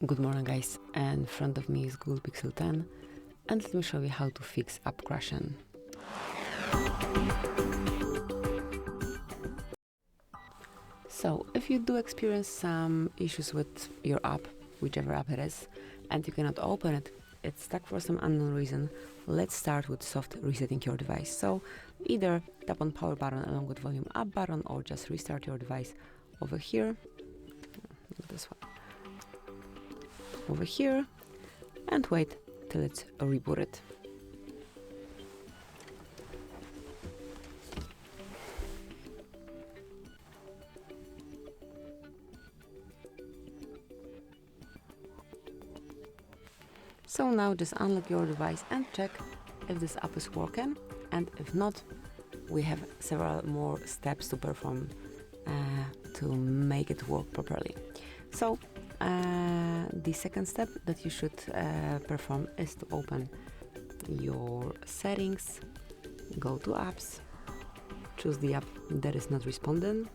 Good morning guys, in front of me is Google Pixel 10 and let me show you how to fix app crashing. So if you do experience some issues with your app, whichever app it is, and you cannot open it, it's stuck for some unknown reason, let's start with soft resetting your device. So either tap on power button along with volume up button or just restart your device over here, this one, over here, and wait till it's rebooted. So now just unlock your device and check if this app is working, and if not, we have several more steps to perform to make it work properly. So the second step that you should perform is to open your settings, go to apps, choose the app that is not responding,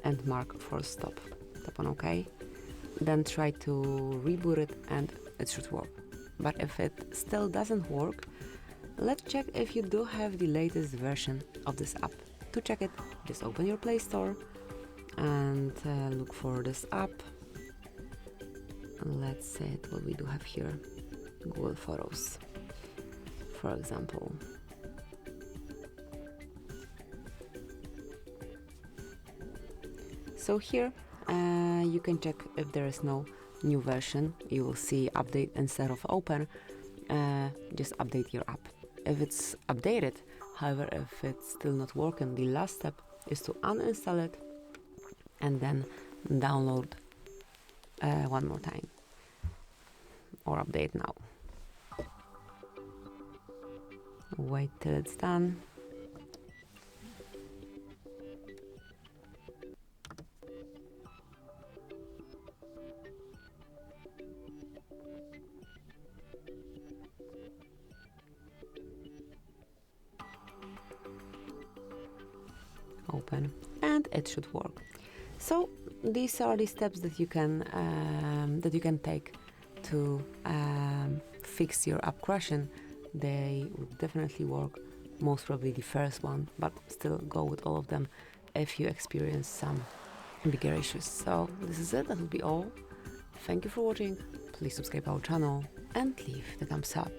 and mark for stop. Tap on OK. Then try to reboot it and it should work. But if it still doesn't work, let's check if you do have the latest version of this app. To check it, just open your Play Store and look for this app. Let's say what we do have here, Google Photos, for example. So here you can check if there is no new version. You will see update instead of open. Just update your app. If it's updated, however, if it's still not working, the last step is to uninstall it and then download one more time or update now. Wait till it's done. Open, and it should work. So these are the steps that you can take to fix your app crashing. They would definitely work, most probably the first one, but still go with all of them if you experience some bigger issues. So this is it, that will be all. Thank you for watching. Please subscribe our channel and leave the thumbs up.